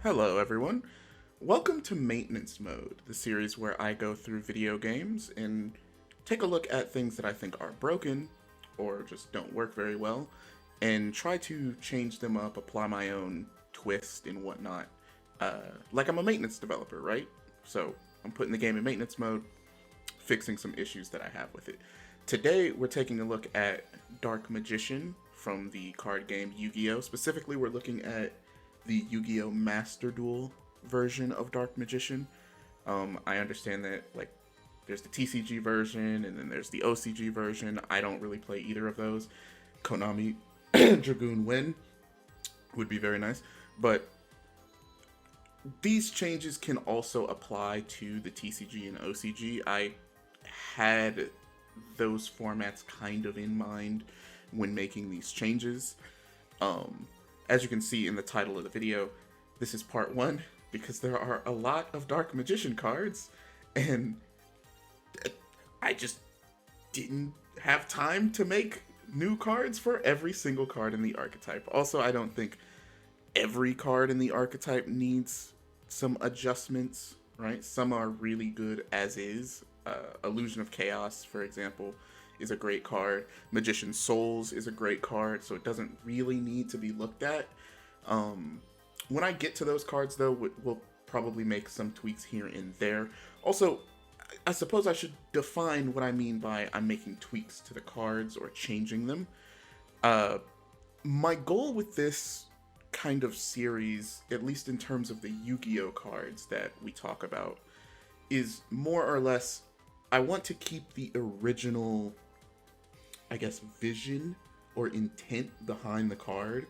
Hello, everyone. Welcome to Maintenance Mode, the series where I go through video games and take a look at things that I think are broken or just don't work very well and try to change them up, apply my own twist and whatnot. Like I'm a maintenance developer, right? So I'm putting the game in maintenance mode, fixing some issues that I have with it. Today, we're taking a look at Dark Magician from the card game Yu-Gi-Oh! Specifically, we're looking at the Yu-Gi-Oh! Master Duel version of Dark Magician. I understand that, like, there's the TCG version and then there's the OCG version. I don't really play either of those. Konami Dragoon Win would be very nice. But these changes can also apply to the TCG and OCG. I had those formats kind of in mind when making these changes. As you can see in the title of the video, this is part one because there are a lot of Dark Magician cards and I just didn't have time to make new cards for every single card in the archetype. Also, I don't think every card in the archetype needs some adjustments, right? Some are really good as is. Illusion of Chaos, for example, is a great card. Magician's Souls is a great card, so it doesn't really need to be looked at. When I get to those cards, though, we'll probably make some tweaks here and there. Also, I suppose I should define what I mean by I'm making tweaks to the cards or changing them. My goal with this kind of series, at least in terms of the Yu-Gi-Oh cards that we talk about, is more or less I want to keep the original, I guess, vision or intent behind the card.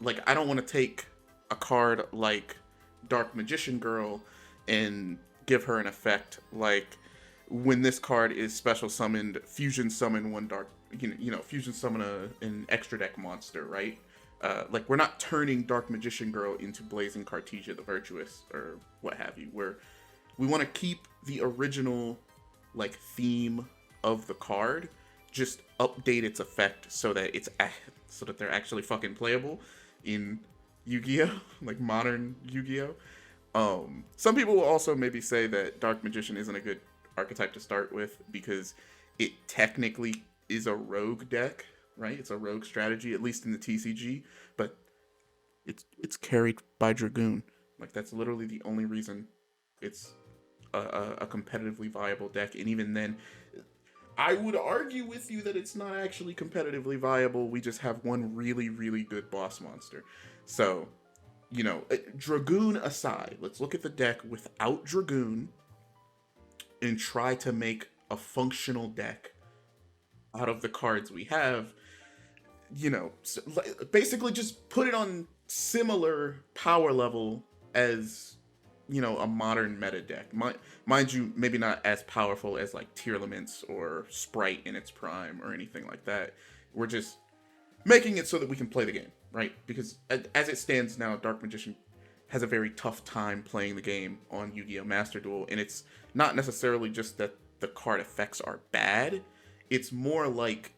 Like, I don't want to take a card like Dark Magician Girl and give her an effect like when this card is special summoned, fusion summon one dark, fusion summon an extra deck monster, right? Like, we're not turning Dark Magician Girl into Blazing Cartesia the Virtuous or what have you. We want to keep the original, like, theme of the card, just update its effect so that they're actually fucking playable in Yu-Gi-Oh, like modern Yu-Gi-Oh. Some people will also maybe say that Dark Magician isn't a good archetype to start with because it technically is a rogue deck, right? It's a rogue strategy, at least in the TCG, but it's carried by Dragoon. Like, that's literally the only reason it's a competitively viable deck, and even then, I would argue with you that it's not actually competitively viable. We just have one really, really good boss monster. So, Dragoon aside, let's look at the deck without Dragoon and try to make a functional deck out of the cards we have. Basically just put it on similar power level as a modern meta deck. Mind you, maybe not as powerful as like Tearlaments or Sprite in its prime or anything like that. We're just making it so that we can play the game, right? Because as it stands now, Dark Magician has a very tough time playing the game on Yu-Gi-Oh! Master Duel, and it's not necessarily just that the card effects are bad. It's more like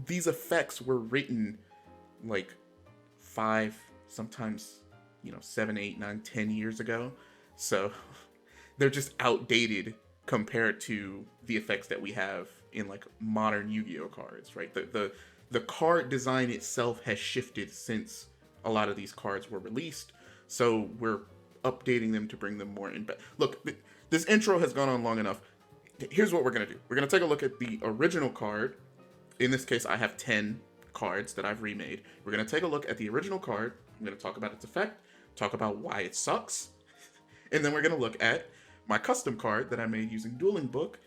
these effects were written like 5, sometimes 7, 8, 9, 10 years ago. So they're just outdated compared to the effects that we have in like modern Yu-Gi-Oh cards, right? The card design itself has shifted since a lot of these cards were released. So we're updating them to bring them more in. But look, this intro has gone on long enough. Here's what we're going to do. We're going to take a look at the original card. In this case, I have 10 cards that I've remade. We're going to take a look at the original card. I'm going to talk about its effect, talk about why it sucks, and then we're going to look at my custom card that I made using Dueling Book,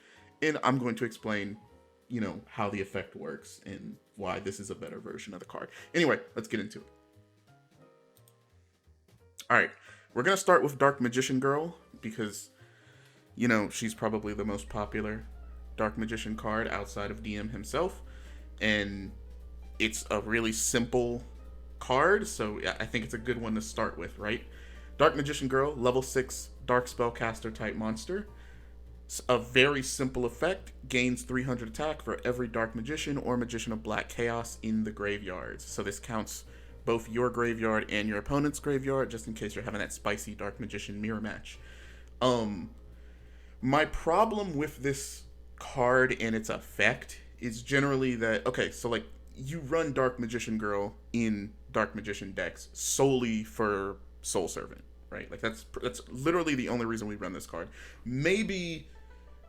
and I'm going to explain, how the effect works and why this is a better version of the card. Anyway, let's get into it. Alright, we're going to start with Dark Magician Girl because, she's probably the most popular Dark Magician card outside of DM himself, and it's a really simple card, so I think it's a good one to start with, right? Dark Magician Girl, level 6 Dark Spellcaster type monster. A very simple effect, gains 300 attack for every Dark Magician or Magician of Black Chaos in the graveyards. So this counts both your graveyard and your opponent's graveyard, just in case you're having that spicy Dark Magician mirror match. Um, my problem with this card and its effect is generally that, okay, so like you run Dark Magician Girl in Dark Magician decks solely for Soul Servant, right? Like that's literally the only reason we run this card. Maybe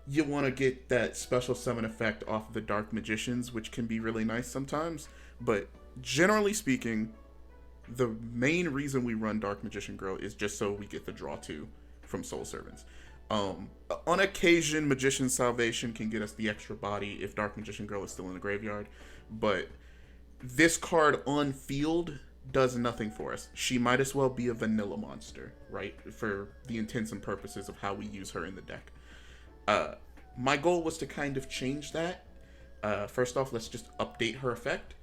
you want to get that special summon effect off the Dark Magicians, which can be really nice sometimes, but generally speaking, the main reason we run Dark Magician Girl is just so we get the draw 2 from Soul Servants. On occasion, Magician's Salvation can get us the extra body if Dark Magician Girl is still in the graveyard, but this card on field does nothing for us. She might as well be a vanilla monster, right? For the intents and purposes of how we use her in the deck. My goal was to kind of change that. First off, let's just update her effect.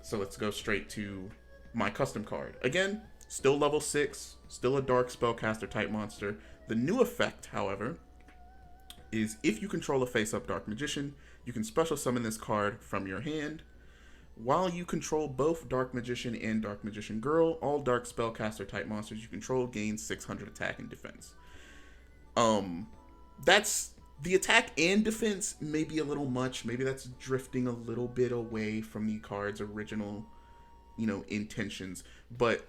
So let's go straight to my custom card. Again, still level 6, still a dark spellcaster type monster. The new effect, however, is if you control a face-up Dark Magician, you can special summon this card from your hand. While you control both Dark Magician and Dark Magician Girl, all dark spellcaster type monsters you control gain 600 attack and defense. That's the attack and defense may be a little much. Maybe that's drifting a little bit away from the card's original, intentions. But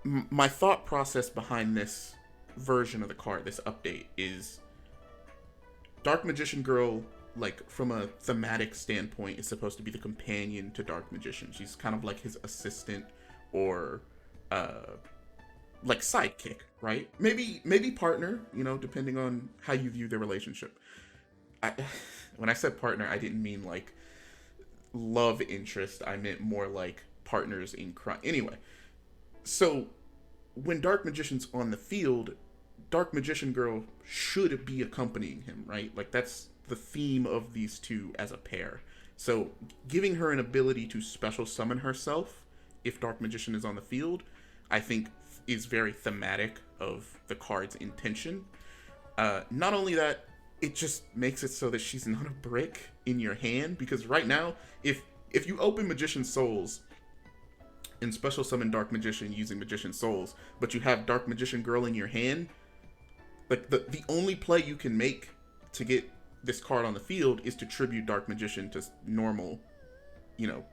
my thought process behind this version of the card, this update, is Dark Magician Girl, like from a thematic standpoint, is supposed to be the companion to Dark Magician. She's kind of like his assistant or like sidekick, right? Maybe partner, depending on how you view their relationship. When I said partner, I didn't mean like love interest. I meant more like partners in crime. Anyway, so when Dark Magician's on the field, Dark Magician Girl should be accompanying him, right? Like that's the theme of these two as a pair. So giving her an ability to special summon herself if Dark Magician is on the field, I think is very thematic of the card's intention. Not only that, it just makes it so that she's not a brick in your hand, because right now, if you open Magician Souls and special summon Dark Magician using Magician Souls, but you have Dark Magician Girl in your hand, like the only play you can make to get this card on the field is to tribute Dark Magician to normal,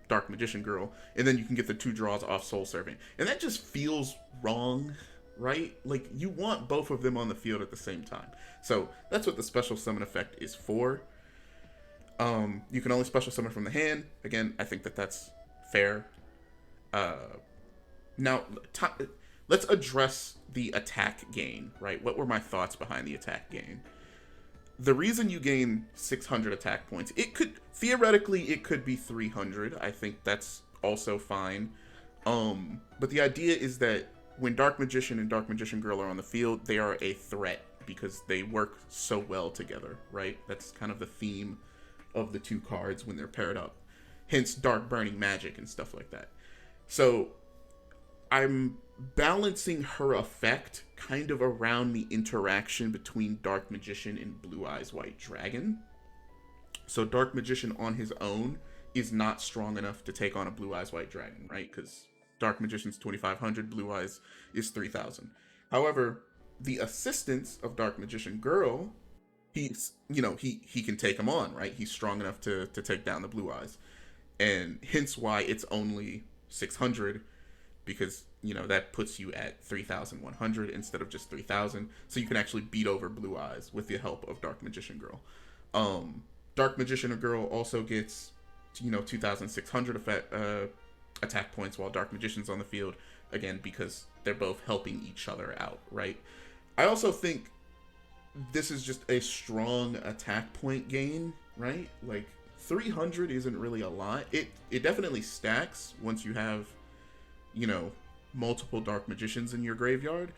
Dark Magician Girl, and then you can get the 2 draws off Soul Servant. And that just feels wrong, right? Like, you want both of them on the field at the same time. So that's what the special summon effect is for. You can only special summon from the hand. Again, I think that's fair. Now, let's address the attack gain, right? What were my thoughts behind the attack gain? The reason you gain 600 attack points, theoretically it could be 300. I think that's also fine. But the idea is that when Dark Magician and Dark Magician Girl are on the field, they are a threat because they work so well together, right? That's kind of the theme of the two cards when they're paired up. Hence Dark Burning Magic and stuff like that. So I'm balancing her effect kind of around the interaction between Dark Magician and Blue Eyes White Dragon. So Dark Magician on his own is not strong enough to take on a Blue Eyes White Dragon, right? Because Dark Magician's 2,500, Blue Eyes is 3,000. However, the assistance of Dark Magician Girl, he's, he can take him on, right? He's strong enough to take down the Blue Eyes. And hence why it's only 600, because, that puts you at 3,100 instead of just 3,000. So you can actually beat over Blue Eyes with the help of Dark Magician Girl. Dark Magician Girl also gets, 2,600 attack points while Dark Magician's on the field. Again, because they're both helping each other out, right? I also think this is just a strong attack point gain, right? Like, 300 isn't really a lot. It definitely stacks once you have, multiple Dark Magicians in your graveyard.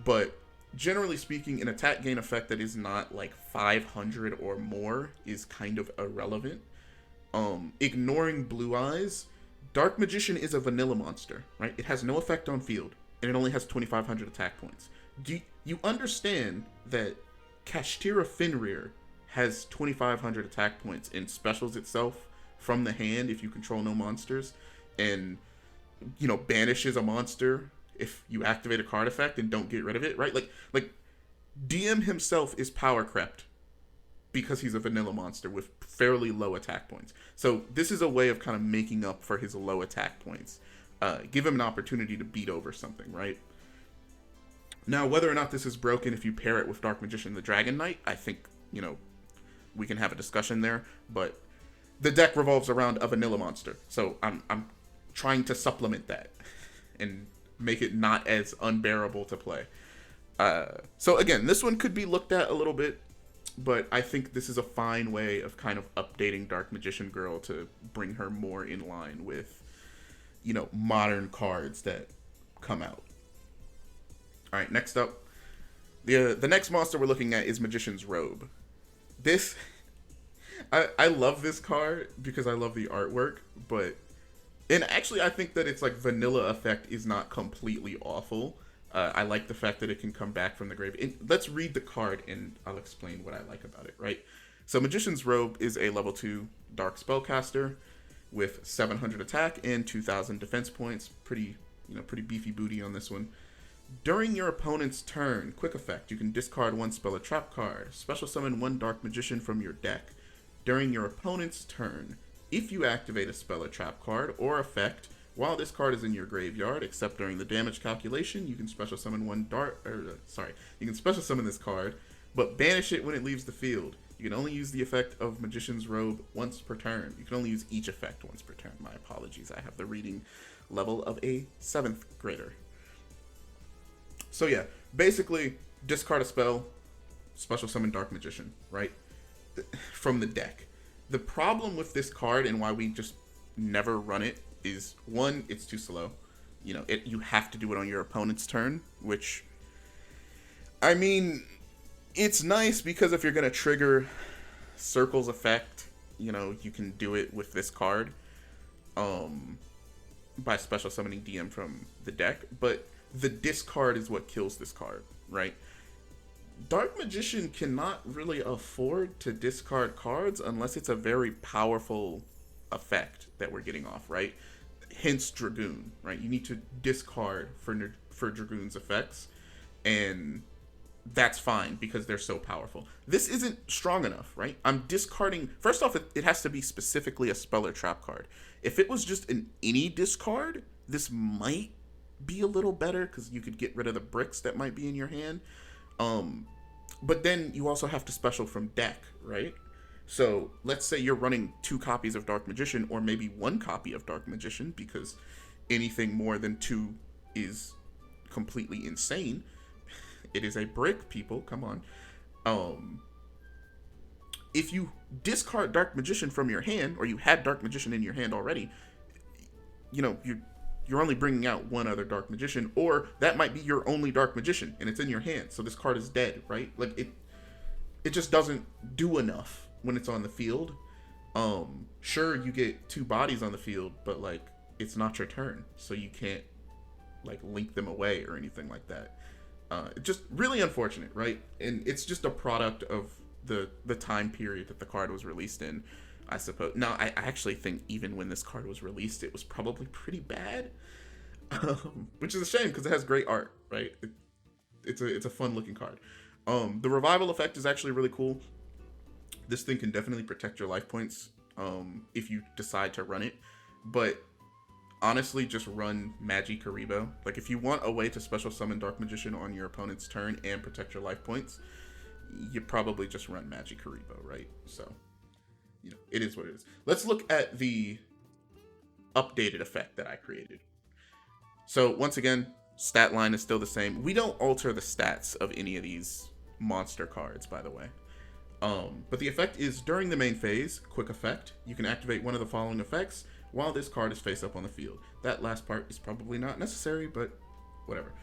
But generally speaking, an attack gain effect that is not like 500 or more is kind of irrelevant. Ignoring Blue Eyes, Dark Magician is a vanilla monster, right? It has no effect on field, and it only has 2,500 attack points. Do you understand that Kashtira Fenrir has 2,500 attack points and specials itself from the hand if you control no monsters? And banishes a monster if you activate a card effect and don't get rid of it, right? Like DM himself is power crept because he's a vanilla monster with fairly low attack points. So this is a way of kind of making up for his low attack points. Give him an opportunity to beat over something, right? Now, whether or not this is broken if you pair it with Dark Magician the Dragon Knight, I think, we can have a discussion there. But the deck revolves around a vanilla monster. So I'm trying to supplement that and make it not as unbearable to play. So again, this one could be looked at a little bit, but I think this is a fine way of kind of updating Dark Magician Girl to bring her more in line with, modern cards that come out. All right, next up, the next monster we're looking at is Magician's Robe. This, I love this card because I love the artwork, and actually I think that its like vanilla effect is not completely awful. I like the fact that it can come back from the grave. And let's read the card and I'll explain what I like about it, right? So Magician's Robe is a level 2 dark spellcaster with 700 attack and 2000 defense points. Pretty beefy booty on this one. During your opponent's turn, quick effect, you can discard one spell or trap card. Special summon one Dark Magician from your deck. During your opponent's turn, if you activate a spell or trap card or effect, while this card is in your graveyard, except during the damage calculation, you can special summon you can special summon this card, but banish it when it leaves the field. You can only use the effect of Magician's Robe once per turn. You can only use each effect once per turn. My apologies, I have the reading level of a 7th grader. So yeah, basically, discard a spell, special summon Dark Magician, right? From the deck. The problem with this card and why we just never run it is, one, it's too slow. You have to do it on your opponent's turn, which, I mean, it's nice because if you're going to trigger Circle's effect, you can do it with this card by special summoning DM from the deck, but the discard is what kills this card, right? Dark Magician cannot really afford to discard cards unless it's a very powerful effect that we're getting off, right? Hence Dragoon, right? You need to discard for Dragoon's effects, and that's fine because they're so powerful. This isn't strong enough, right? I'm discarding. First off, it has to be specifically a spell or trap card. If it was just any discard, this might be a little better because you could get rid of the bricks that might be in your hand. But then you also have to special from deck, right? So let's say you're running 2 copies of Dark Magician, or maybe 1 copy of Dark Magician, because anything more than 2 is completely insane. It is a brick, people. Come on. If you discard Dark Magician from your hand, or you had Dark Magician in your hand already, you're only bringing out 1 other Dark Magician, or that might be your only Dark Magician, and it's in your hand, so this card is dead, right? Like, it just doesn't do enough when it's on the field. Sure, you get 2 bodies on the field, but, like, it's not your turn, so you can't, like, link them away or anything like that. Just really unfortunate, right? And it's just a product of the time period that the card was released in, I suppose. Now, I actually think even when this card was released, it was probably pretty bad, which is a shame because it has great art, right? It's a fun looking card. The revival effect is actually really cool. This thing can definitely protect your life points if you decide to run it, but honestly, just run Magi Karibo. Like, if you want a way to special summon Dark Magician on your opponent's turn and protect your life points, you probably just run Magi Karibo, right? So, it is what it is. Let's look at the updated effect that I created. So, once again, stat line is still the same. We don't alter the stats of any of these monster cards, by the way. But the effect is, during the main phase, quick effect, you can activate one of the following effects while this card is face up on the field. That last part is probably not necessary, but whatever.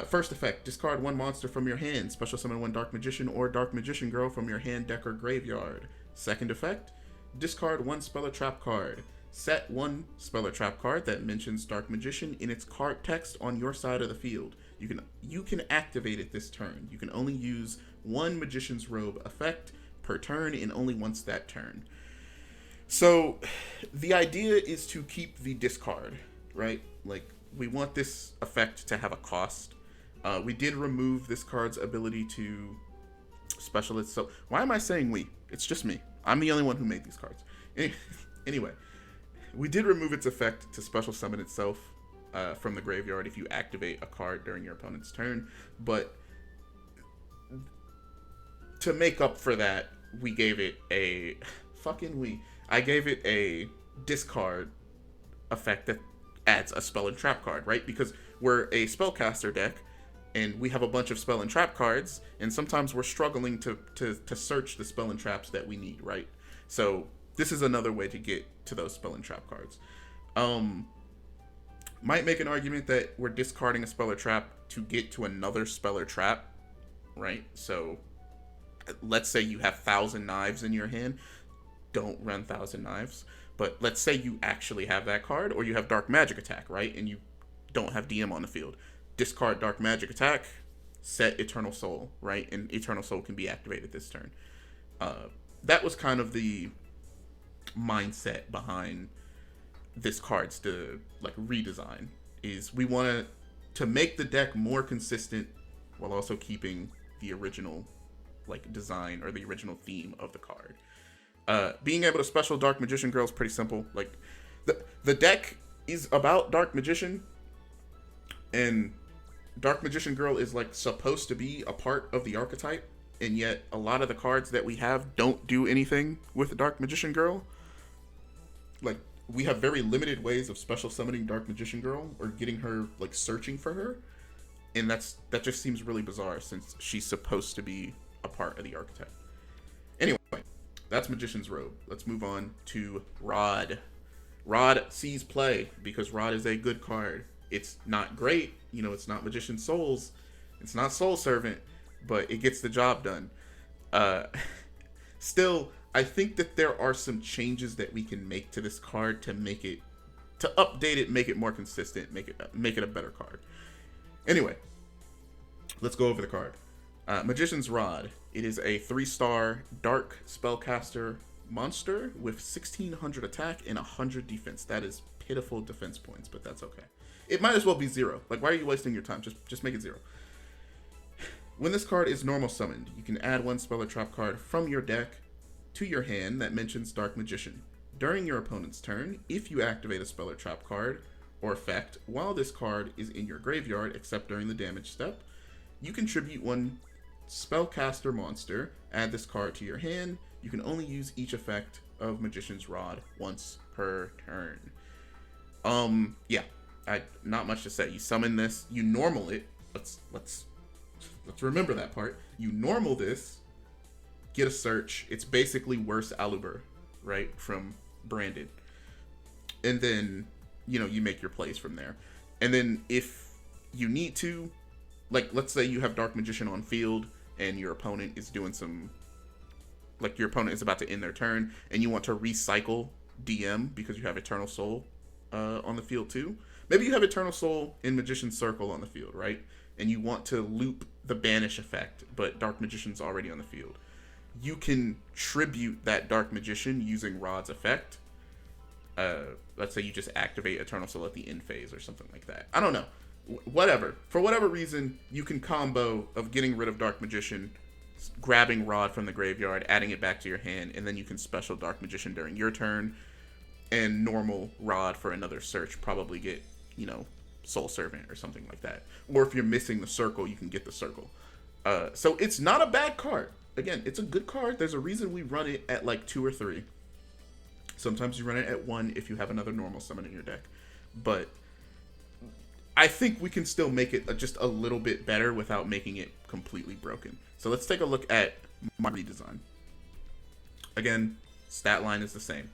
First effect, discard 1 monster from your hand. Special summon 1 Dark Magician or Dark Magician Girl from your hand, deck, or graveyard. Second effect, discard 1 spell or trap card. Set 1 spell or trap card that mentions Dark Magician in its card text on your side of the field. You can activate it this turn. You can only use 1 Magician's Robe effect per turn and only once that turn. So the idea is to keep the discard, right? Like, we want this effect to have a cost. We did remove this card's ability to special it. So why am I saying we? It's just me. I'm the only one who made these cards. Anyway, we did remove its effect to special summon itself from the graveyard if you activate a card during your opponent's turn. But to make up for that, we gave it a I gave it a discard effect that adds a spell and trap card, right? Because we're a spellcaster deck and we have a bunch of spell and trap cards, and sometimes we're struggling to search the spell and traps that we need, right? So this is another way to get to those spell and trap cards. Might make an argument that we're discarding a spell or trap to get to another spell or trap, right? So let's say you have 1,000 Knives in your hand. Don't run 1,000 Knives. But let's say you actually have that card, or you have Dark Magic Attack, right? And you don't have DM on the field. Discard Dark Magic Attack, set Eternal Soul, right? And Eternal Soul can be activated this turn. That was kind of the mindset behind this card's redesign. Is we want to make the deck more consistent while also keeping the original design or the original theme of the card. Being able to special Dark Magician Girl is pretty simple. Like, the deck is about Dark Magician, and Dark Magician Girl is supposed to be a part of the archetype, and yet a lot of the cards that we have don't do anything with Dark Magician Girl. Like, we have very limited ways of special summoning Dark Magician Girl or getting her searching for her, and that just seems really bizarre since she's supposed to be a part of the archetype. Anyway, that's Magician's Robe. Let's move on to Rod. Rod sees play because Rod is a good card. It's not great, it's not Magician Souls, it's not Soul Servant, but it gets the job done. Still, I think that there are some changes that we can make to this card to update it, make it more consistent, make it a better card. Anyway, let's go over the card. Magician's Rod. It is a 3-star dark spellcaster monster with 1,600 attack and 100 defense. That is pitiful defense points, but that's okay. It might as well be 0. Why are you wasting your time? Just make it 0. When this card is normal summoned, you can add 1 spell or trap card from your deck to your hand that mentions Dark Magician. During your opponent's turn, if you activate a spell or trap card or effect while this card is in your graveyard, except during the damage step, you contribute 1 spellcaster monster, add this card to your hand. You can only use each effect of Magician's Rod once per turn. Yeah, not much to say. You summon this, you normal it. Let's remember that part. You normal this, get a search. It's basically worse Aluber, right, from Branded. And then, you make your plays from there. And then if you need to, let's say you have Dark Magician on field and your opponent is doing some, your opponent is about to end their turn and you want to recycle DM because you have Eternal Soul on the field too. Maybe you have Eternal Soul in Magician's Circle on the field, right? And you want to loop the Banish effect, but Dark Magician's already on the field. You can tribute that Dark Magician using Rod's effect. Let's say you just activate Eternal Soul at the end phase or something like that. I don't know. Whatever. For whatever reason, you can combo of getting rid of Dark Magician, grabbing Rod from the graveyard, adding it back to your hand, and then you can special Dark Magician during your turn, and normal Rod for another search. Probably get, Soul Servant or something like that. Or if you're missing the circle, you can get the circle. So it's not a bad card. Again, it's a good card. There's a reason we run it at 2 or 3. Sometimes you run it at 1 if you have another normal summon in your deck. But I think we can still make it just a little bit better without making it completely broken. So let's take a look at my redesign. Again, stat line is the same.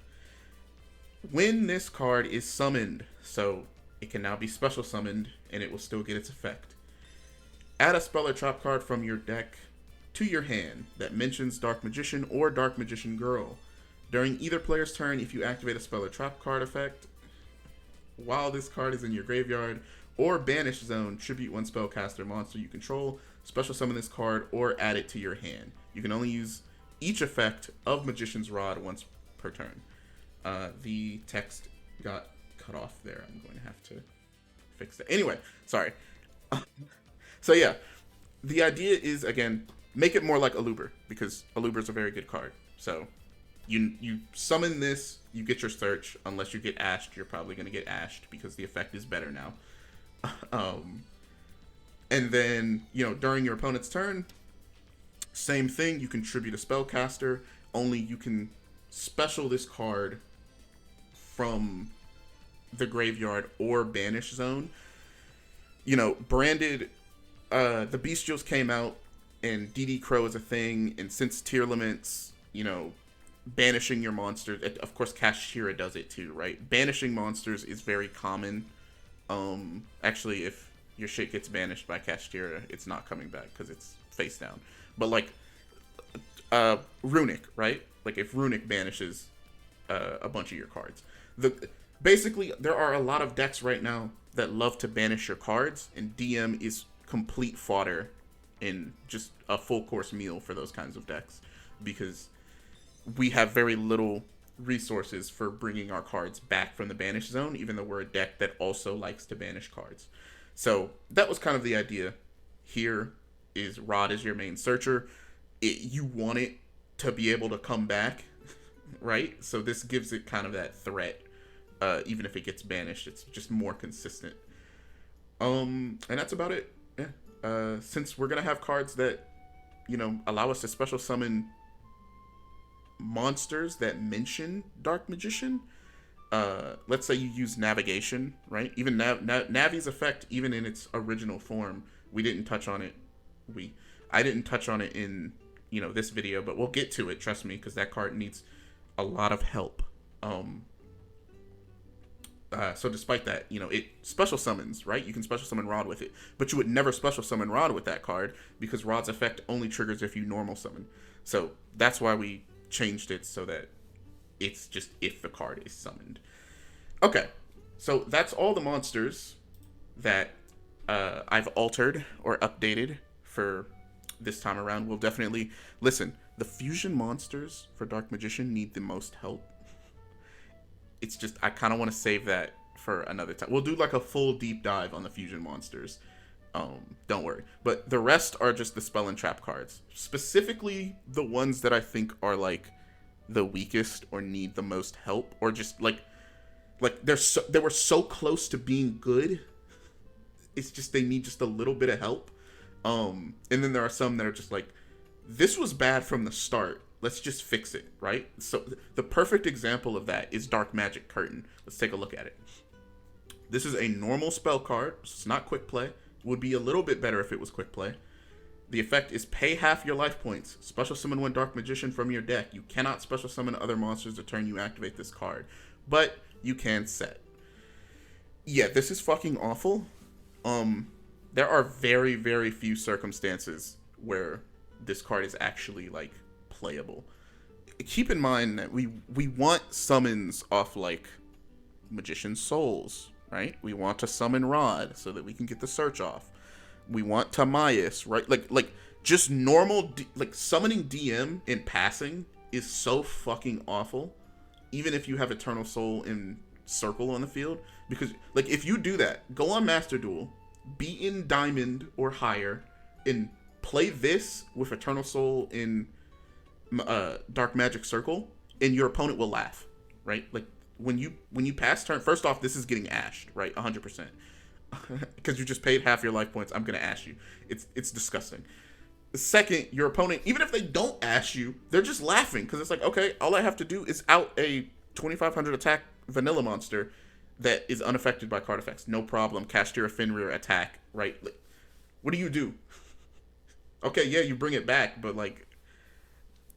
When this card is summoned, so it can now be special summoned and it will still get its effect. Add a spell or trap card from your deck to your hand that mentions Dark Magician or Dark Magician Girl. During either player's turn, if you activate a spell or trap card effect while this card is in your graveyard or banish zone, tribute 1 spellcaster monster you control, special summon this card, or add it to your hand. You can only use each effect of Magician's Rod once per turn. The text got cut off there. I'm going to have to fix it. Anyway, sorry. So yeah, the idea is, again, make it more like Aluber, because Aluber is a very good card. So you summon this, you get your search. Unless you get ashed, you're probably going to get ashed because the effect is better now. And then, during your opponent's turn, same thing, you contribute a spellcaster, only you can special this card from the graveyard or banish zone. Branded, the Bestials came out, and DD Crow is a thing, and since tier limits, banishing your monsters, of course Kashtira does it too, right? Banishing monsters is very common. Actually, if your shit gets banished by Kashtira, it's not coming back because it's face down. But like, Runic, right? Like if Runic banishes a bunch of your cards, basically there are a lot of decks right now that love to banish your cards, and DM is complete fodder and just a full course meal for those kinds of decks, because we have very little resources for bringing our cards back from the banish zone, even though we're a deck that also likes to banish cards. So that was kind of the idea. Here is Rod as your main searcher. You want it to be able to come back, right? So this gives it kind of that threat. Even if it gets banished, it's just more consistent. And that's about it. Yeah. Since we're gonna have cards that, allow us to special summon monsters that mention Dark Magician. Let's say you use navigation, right? Even Navi's effect, even in its original form, we didn't touch on it. I didn't touch on it in this video, but we'll get to it. Trust me, because that card needs a lot of help. So despite that, it special summons, right? You can special summon Rod with it, but you would never special summon Rod with that card because Rod's effect only triggers if you normal summon. So that's why we changed it so that it's just if the card is summoned. Okay, so that's all the monsters that I've altered or updated for this time around. We'll definitely listen. The fusion monsters for Dark Magician need the most help. It's just I kind of want to save that for another time. We'll do like a full deep dive on the fusion monsters. Don't worry. But the rest are just the spell and trap cards. Specifically the ones that I think are like the weakest or need the most help, or just like they were so close to being good. It's just they need just a little bit of help. And then there are some that are just like, this was bad from the start. Let's just fix it, right? So the perfect example of that is Dark Magic Curtain. Let's take a look at it. This is a normal spell card. So it's not quick play. Would be a little bit better if it was quick play. The effect is pay half your life points. Special summon one Dark Magician from your deck. You cannot special summon other monsters the turn you activate this card, but you can set. Yeah, this is fucking awful. There are very, very few circumstances where this card is actually like playable. Keep in mind that we want summons off like Magician's Souls, right? We want to summon Rod so that we can get the search off. We want Tamias, right? Like just normal like summoning DM in passing is so fucking awful. Even if you have Eternal Soul in circle on the field, because like if you do that, go on Master Duel, be in Diamond or higher, and play this with Eternal Soul in Dark Magic Circle, and your opponent will laugh, right? Like when you pass turn, first off, this is getting ashed, right? 100%. Because you just paid half your life points, I'm gonna ash you. It's disgusting. Second, your opponent, even if they don't ash you, they're just laughing because it's like, okay, all I have to do is out a 2500 attack vanilla monster that is unaffected by card effects. No problem. Kashtira Fenrir attack, right? Like, what do you do? Okay, yeah, you bring it back, but like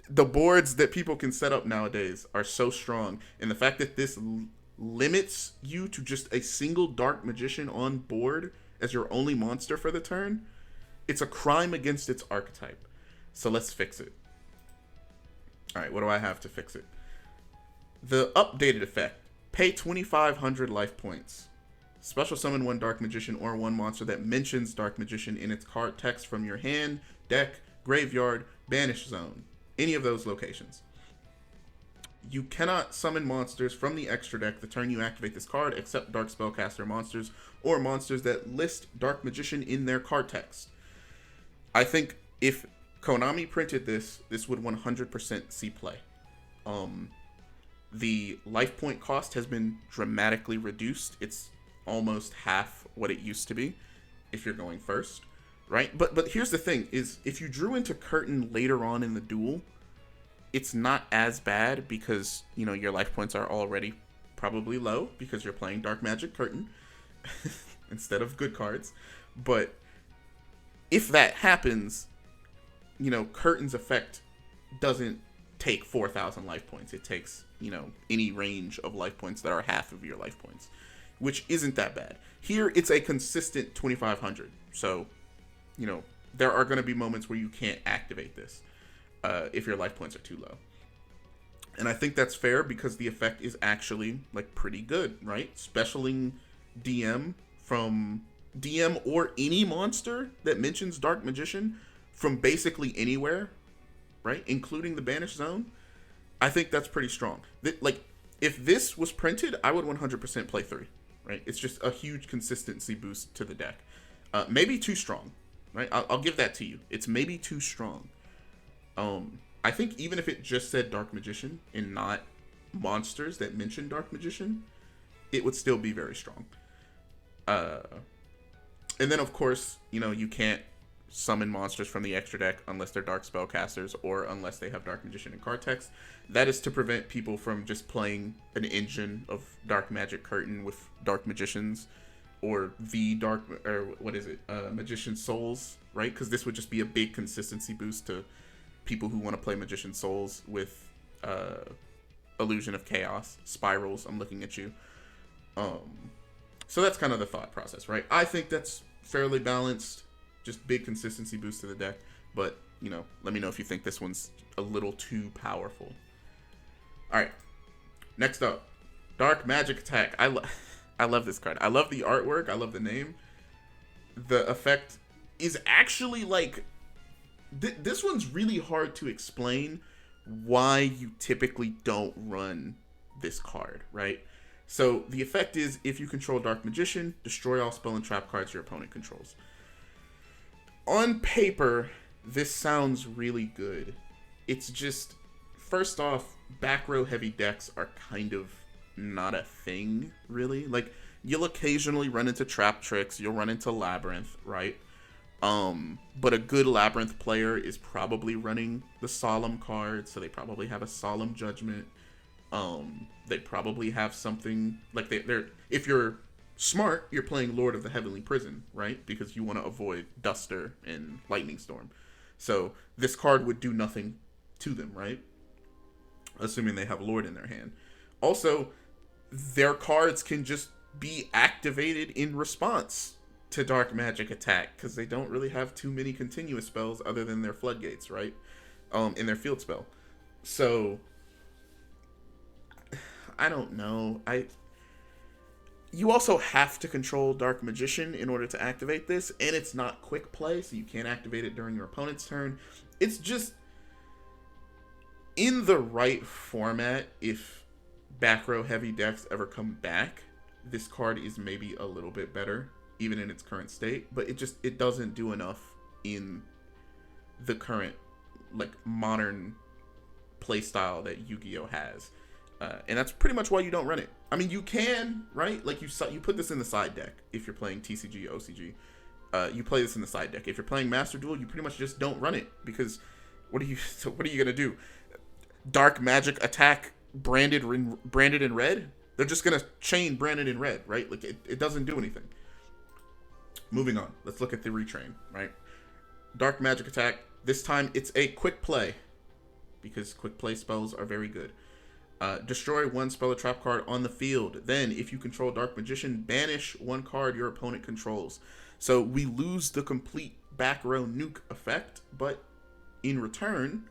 the boards that people can set up nowadays are so strong, and the fact that this limits you to just a single Dark Magician on board as your only monster for the turn, it's a crime against its archetype. So let's fix it. Alright, what do I have to fix it? The updated effect. Pay 2,500 life points. Special summon one Dark Magician or one monster that mentions Dark Magician in its card text from your hand, deck, graveyard, banish zone. Any of those locations. You cannot summon monsters from the extra deck the turn you activate this card, except Dark Spellcaster monsters or monsters that list Dark Magician in their card text. I think if Konami printed this, this would 100% see play. The life point cost has been dramatically reduced. It's almost half what it used to be if you're going first, right? But here's the thing, is if you drew into Curtain later on in the duel, it's not as bad because, you know, your life points are already probably low because you're playing Dark Magic Curtain instead of good cards. But if that happens, you know, Curtain's effect doesn't take 4,000 life points. It takes, you know, any range of life points that are half of your life points, which isn't that bad. Here, it's a consistent 2,500. So, you know, there are going to be moments where you can't activate this if your life points are too low. And I think that's fair because the effect is actually, like, pretty good, right? Specialing DM from DM or any monster that mentions Dark Magician from basically anywhere, right? Including the Banish Zone. I think that's pretty strong. Like, if this was printed, I would 100% play 3, right? It's just a huge consistency boost to the deck. Maybe too strong, right? I'll give that to you. It's maybe too strong. I think even if it just said Dark Magician and not monsters that mention Dark Magician, it would still be very strong. And then, of course, you know, you can't summon monsters from the extra deck unless they're Dark Spellcasters or unless they have Dark Magician in card text. That is to prevent people from just playing an engine of Dark Magic Curtain with Dark Magicians or Magician Souls, right? Because this would just be a big consistency boost to people who want to play Magician Souls with Illusion of Chaos, Spirals. I'm looking at you. So that's kind of the thought process, right? I think that's fairly balanced, just big consistency boost to the deck. But, you know, let me know if you think this one's a little too powerful. All right, next up, Dark Magic Attack. I love this card. I love the artwork. I love the name. The effect is actually like... this one's really hard to explain why you typically don't run this card, right? So the effect is, if you control Dark Magician, destroy all spell and trap cards your opponent controls. On paper, this sounds really good. It's just, first off, back row heavy decks are kind of not a thing, really. Like, you'll occasionally run into Trap Tricks, you'll run into Labyrinth, right? But a good Labyrinth player is probably running the Solemn card, so they probably have a Solemn Judgment. They probably have something, like, they're if you're smart, you're playing Lord of the Heavenly Prison, right? Because you want to avoid Duster and Lightning Storm. So this card would do nothing to them, right? Assuming they have Lord in their hand. Also, their cards can just be activated in response to Dark Magic Attack, because they don't really have too many continuous spells other than their Floodgates, right? In their field spell. So, I don't know. You also have to control Dark Magician in order to activate this, and it's not quick play, so you can't activate it during your opponent's turn. It's just, in the right format, if back row heavy decks ever come back, this card is maybe a little bit better, even in its current state, but it doesn't do enough in the current, like, modern playstyle that Yu-Gi-Oh has. And that's pretty much why you don't run it. I mean, you can, right? Like, you put this in the side deck if you're playing TCG, OCG. You play this in the side deck. If you're playing Master Duel, you pretty much just don't run it, because what are you gonna do? Dark Magic Attack branded in red? They're just gonna chain branded in red, right? Like, it doesn't do anything. Moving on. Let's look at the retrain, right? Dark Magic Attack. This time it's a quick play, because quick play spells are very good. Destroy one spell or trap card on the field. Then, if you control Dark Magician, banish one card your opponent controls. So we lose the complete back row nuke effect, but in return,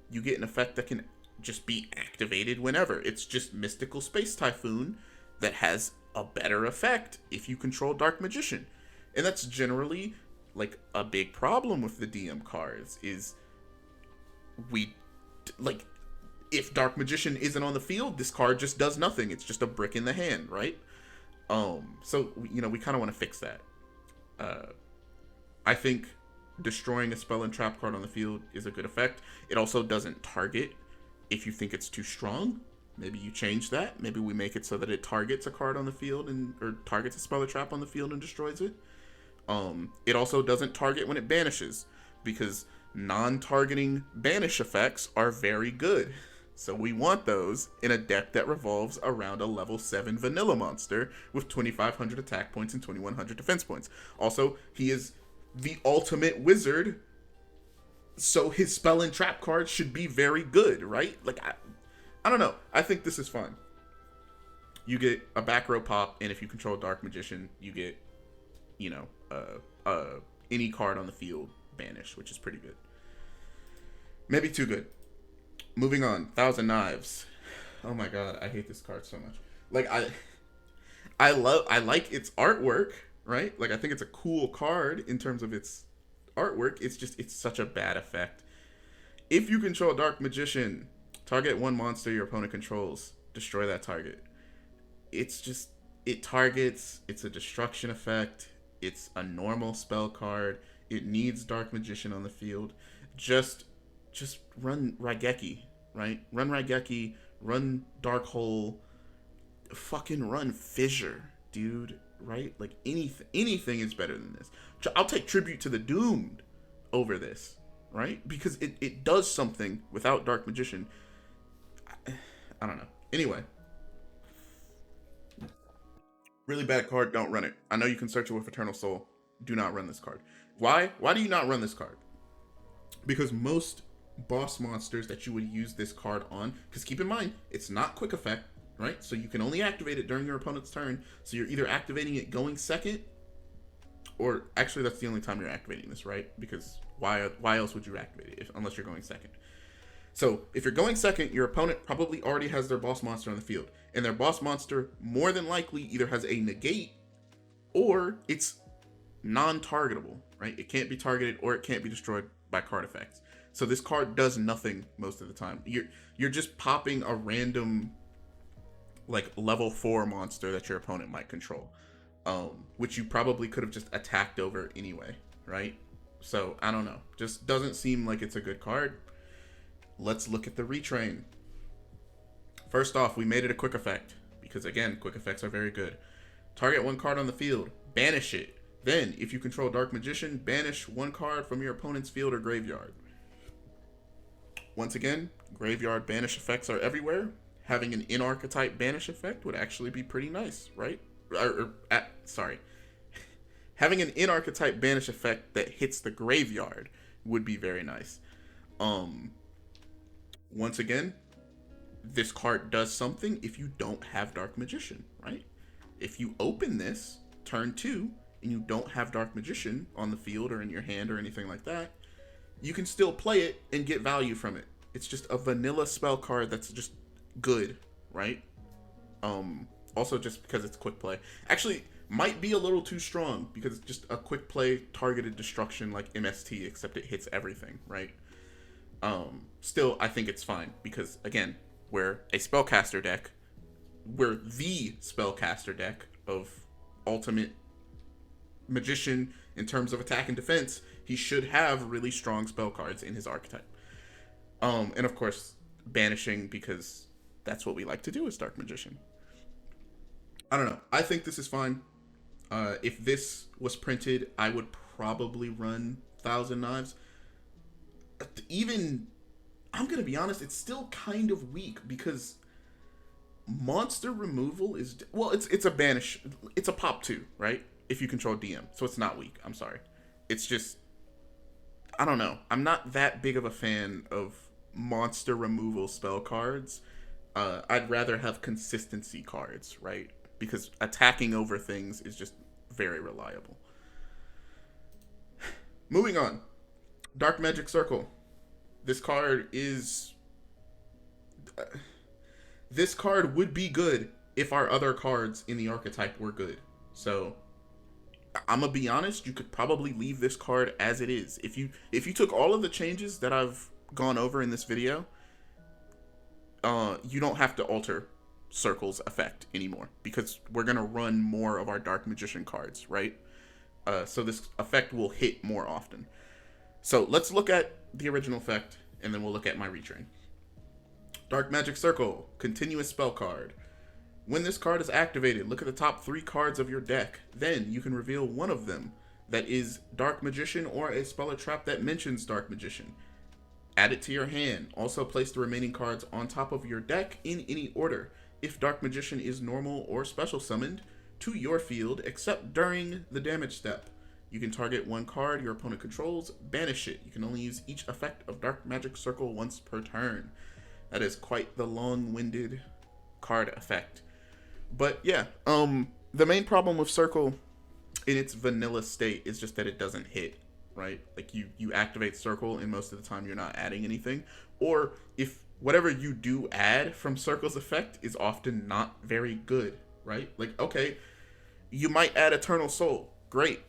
you get an effect that can just be activated whenever. It's just Mystical Space Typhoon that has a better effect if you control Dark Magician. And that's generally, like, a big problem with the DM cards, is If Dark Magician isn't on the field, this card just does nothing. It's just a brick in the hand, right? So we kind of want to fix that. I think destroying a spell and trap card on the field is a good effect. It also doesn't target if you think it's too strong. Maybe you change that. Maybe we make it so that it targets a card on the field or targets a spell or trap on the field and destroys it. It also doesn't target when it banishes, because non-targeting banish effects are very good. So we want those in a deck that revolves around a level 7 vanilla monster with 2,500 attack points and 2,100 defense points. Also, he is the ultimate wizard, so his spell and trap cards should be very good, right? Like, I don't know. I think this is fun. You get a back row pop, and if you control Dark Magician, you get, any card on the field banish, which is pretty good. Maybe too good. Moving on, Thousand Knives. Oh my god, I hate this card so much. Like, I like its artwork, right? Like, I think it's a cool card in terms of its artwork. It's such a bad effect. If you control Dark Magician, target one monster your opponent controls, destroy that target. It targets, it's a destruction effect, it's a normal spell card, it needs Dark Magician on the field. Just run Raigeki, right? Run Raigeki, run Dark Hole, fucking run Fissure, dude, right? Like, anything is better than this. I'll take Tribute to the Doomed over this, right? Because it does something without Dark Magician. I don't know. Anyway. Really bad card, don't run it. I know you can search it with Eternal Soul. Do not run this card. Why? Why do you not run this card? Because most boss monsters that you would use this card on, because keep in mind, it's not quick effect, right? So you can only activate it during your opponent's turn. So you're either activating it going second, or actually that's the only time you're activating this, right? Because why else would you activate it unless you're going second? So if you're going second, your opponent probably already has their boss monster on the field. And their boss monster more than likely either has a negate or it's non-targetable, right? It can't be targeted or it can't be destroyed by card effects. So this card does nothing most of the time. You're just popping a random like level 4 monster that your opponent might control, which you probably could have just attacked over anyway, right? So I don't know. Just doesn't seem like it's a good card. Let's look at the retrain. First off, we made it a quick effect because, again, quick effects are very good. Target one card on the field, banish it. Then, if you control Dark Magician, banish one card from your opponent's field or graveyard. Once again, graveyard banish effects are everywhere. Having an in-archetype banish effect would actually be pretty nice, right? Having an in-archetype banish effect that hits the graveyard would be very nice. Once again, this card does something if you don't have Dark Magician, right? If you open this turn 2 and you don't have Dark Magician on the field or in your hand or anything like that, you can still play it and get value from it. It's just a vanilla spell card that's just good, right? Also just because it's quick play. Actually, might be a little too strong because it's just a quick play targeted destruction like MST, except it hits everything, right? Still, I think it's fine because, again, we're a spellcaster deck. We're the spellcaster deck of ultimate magician in terms of attack and defense. He should have really strong spell cards in his archetype. And of course, banishing because that's what we like to do as Dark Magician. I don't know. I think this is fine. If this was printed, I would probably run Thousand Knives. Even, I'm going to be honest, it's still kind of weak because monster removal is, well, it's a banish. It's a pop 2, right? If you control DM. So it's not weak. I'm sorry. It's just, I don't know. I'm not that big of a fan of monster removal spell cards. I'd rather have consistency cards, right? Because attacking over things is just very reliable. Moving on. Dark Magic Circle. This card is... this card would be good if our other cards in the archetype were good. So, I'm gonna be honest, you could probably leave this card as it is. If you took all of the changes that I've gone over in this video, you don't have to alter Circle's effect anymore because we're going to run more of our Dark Magician cards, right? So this effect will hit more often. So let's look at the original effect, and then we'll look at my retrain. Dark Magic Circle, continuous spell card. When this card is activated, look at the top 3 cards of your deck. Then you can reveal one of them that is Dark Magician or a spell or trap that mentions Dark Magician. Add it to your hand. Also place the remaining cards on top of your deck in any order. If Dark Magician is normal or special summoned to your field, except during the damage step. You can target one card your opponent controls, banish it. You can only use each effect of Dark Magic Circle once per turn. That is quite the long-winded card effect. But yeah, the main problem with Circle in its vanilla state is just that it doesn't hit, right? Like you activate Circle and most of the time you're not adding anything. Or if whatever you do add from Circle's effect is often not very good, right? Like, okay, you might add Eternal Soul. Great.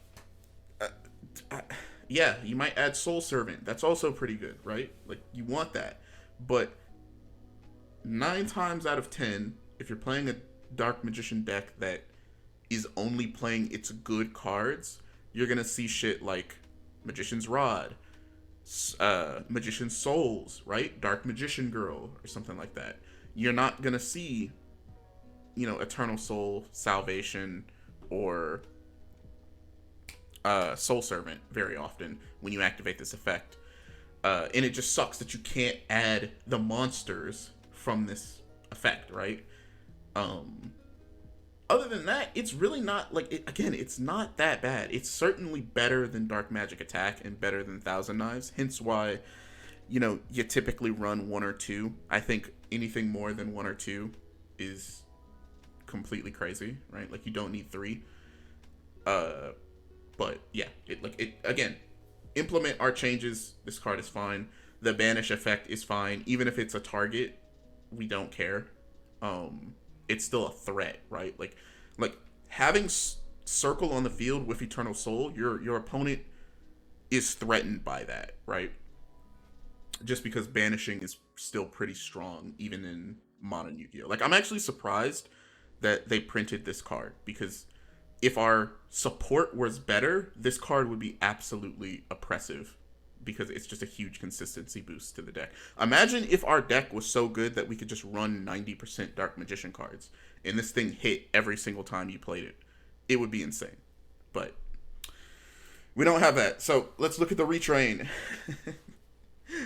Yeah, you might add Soul Servant. That's also pretty good, right? Like, you want that. But 9 times out of 10, if you're playing a Dark Magician deck that is only playing its good cards, you're gonna see shit like Magician's Rod, Magician's Souls, right? Dark Magician Girl, or something like that. You're not gonna see, Eternal Soul, Salvation, or Soul Servant very often when you activate this effect. And it just sucks that you can't add the monsters from this effect, right? Other than that, it's really not, it's not that bad. It's certainly better than Dark Magic Attack and better than Thousand Knives, hence why, you typically run 1 or 2. I think anything more than 1 or 2 is completely crazy, right? Like, you don't need 3. But yeah, again, implement our changes. This card is fine. The banish effect is fine. Even if it's a target, we don't care. It's still a threat, right? Like having Circle on the field with Eternal Soul, your opponent is threatened by that, right? Just because banishing is still pretty strong, even in modern Yu-Gi-Oh! Like, I'm actually surprised that they printed this card, because if our support was better, this card would be absolutely oppressive, because it's just a huge consistency boost to the deck. Imagine if our deck was so good that we could just run 90% Dark Magician cards, and this thing hit every single time you played it. It would be insane. But we don't have that. So let's look at the retrain.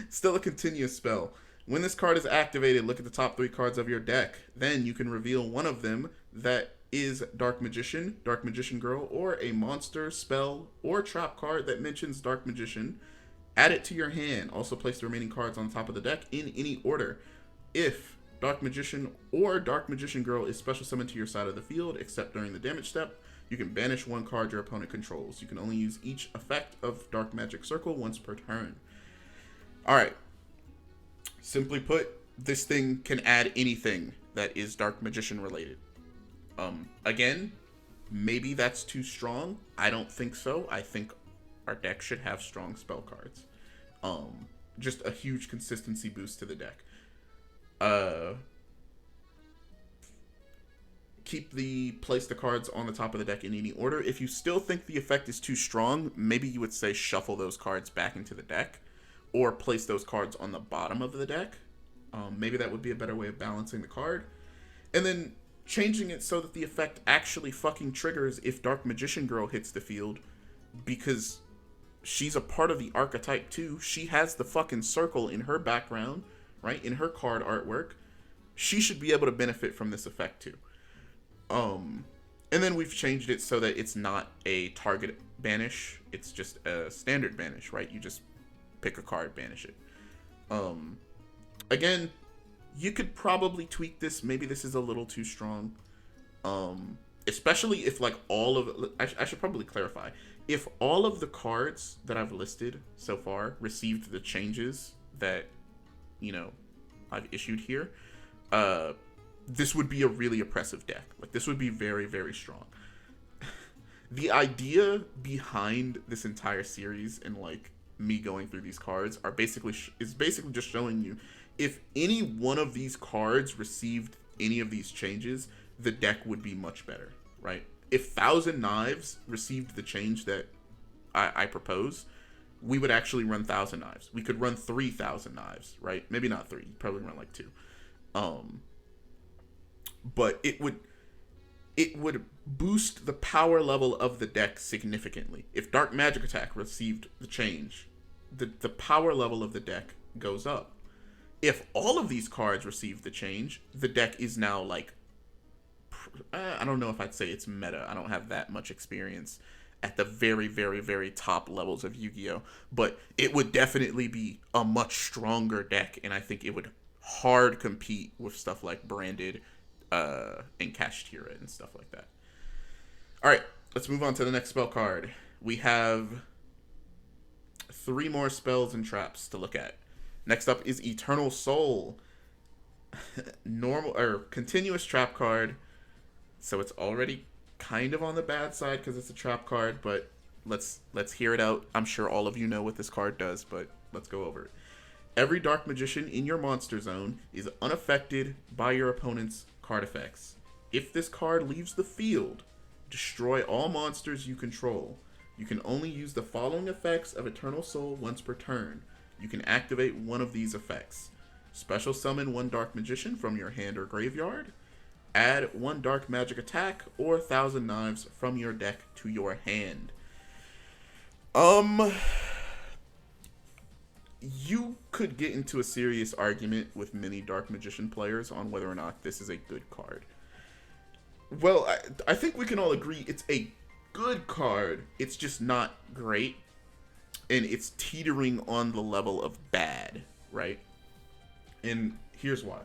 Still a continuous spell. When this card is activated, look at the top 3 cards of your deck. Then you can reveal one of them that is Dark Magician, Dark Magician Girl, or a monster, spell, or trap card that mentions Dark Magician. Add it to your hand. Also place the remaining cards on top of the deck in any order. If Dark Magician or Dark Magician Girl is special summoned to your side of the field, except during the damage step, you can banish one card your opponent controls. You can only use each effect of Dark Magic Circle once per turn. Alright. Simply put, this thing can add anything that is Dark Magician related. Again, maybe that's too strong. I don't think so. I think our deck should have strong spell cards. Just a huge consistency boost to the deck. Place the cards on the top of the deck in any order. If you still think the effect is too strong, maybe you would say shuffle those cards back into the deck, or place those cards on the bottom of the deck. Maybe that would be a better way of balancing the card. And then changing it so that the effect actually fucking triggers if Dark Magician Girl hits the field, because she's a part of the archetype too. She has the fucking circle in her background, right? In her card artwork. She should be able to benefit from this effect too. And then we've changed it so that it's not a target banish. It's just a standard banish, right? You just pick a card, banish it. Again, you could probably tweak this. Maybe this is a little too strong. Especially if I should probably clarify. If all of the cards that I've listed so far received the changes that, I've issued here, this would be a really oppressive deck. Like, this would be very, very strong. The idea behind this entire series and, me going through these cards are basically is basically just showing you if any one of these cards received any of these changes, the deck would be much better, right? If Thousand Knives received the change that I propose, we would actually run Thousand Knives. We could run 3,000 Knives, right? Maybe not 3. You'd probably run like 2. But it would boost the power level of the deck significantly. If Dark Magic Attack received the change, the power level of the deck goes up. If all of these cards receive the change, the deck is now like, I don't know if I'd say it's meta. I don't have that much experience at the very, very, very top levels of Yu-Gi-Oh! But it would definitely be a much stronger deck, and I think it would hard compete with stuff like Branded and Kashtira and stuff like that. Alright, let's move on to the next spell card. We have 3 more spells and traps to look at. Next up is Eternal Soul. Normal or continuous trap card. So it's already kind of on the bad side because it's a trap card, but let's hear it out. I'm sure all of you know what this card does, but let's go over it. Every Dark Magician in your monster zone is unaffected by your opponent's card effects. If this card leaves the field, destroy all monsters you control. You can only use the following effects of Eternal Soul once per turn. You can activate one of these effects. Special summon 1 Dark Magician from your hand or graveyard. Add 1 Dark Magic Attack or 1,000 Knives from your deck to your hand. You could get into a serious argument with many Dark Magician players on whether or not this is a good card. Well, I think we can all agree it's a good card. It's just not great. And it's teetering on the level of bad, right? And here's why.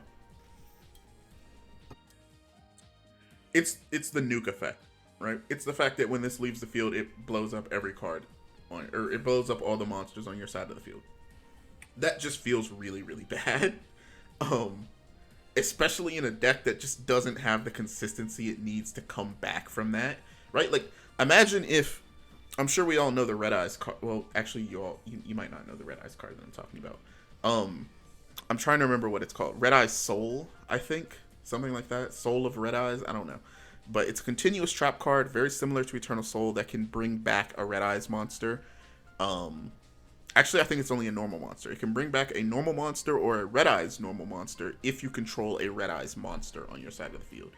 It's the nuke effect, right? It's the fact that when this leaves the field, it blows up every card or it blows up all the monsters on your side of the field. That just feels really, really bad. Especially in a deck that just doesn't have the consistency it needs to come back from that, right? Like, imagine if, I'm sure we all know the Red Eyes card. Well, actually, you might not know the Red Eyes card that I'm talking about. I'm trying to remember what it's called. Red Eyes Soul, I think. Something like that. Soul of Red Eyes. I don't know. But it's a continuous trap card, very similar to Eternal Soul, that can bring back a Red Eyes monster. Actually, I think it's only a normal monster. It can bring back a normal monster or a Red Eyes normal monster if you control a Red Eyes monster on your side of the field.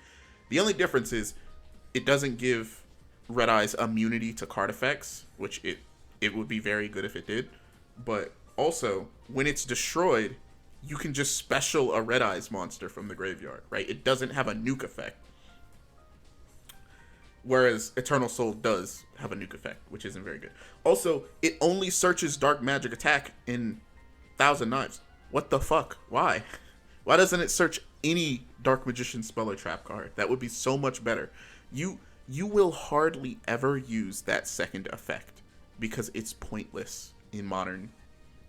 The only difference is it doesn't give Red Eyes immunity to card effects, which it would be very good if it did. But also, when it's destroyed, you can just special a Red Eyes monster from the graveyard, right? It doesn't have a nuke effect. Whereas Eternal Soul does have a nuke effect, which isn't very good. Also, it only searches Dark Magic Attack in 1,000 Knives. What the fuck? Why? Why doesn't it search any Dark Magician spell or trap card? That would be so much better. You will hardly ever use that second effect because it's pointless in modern,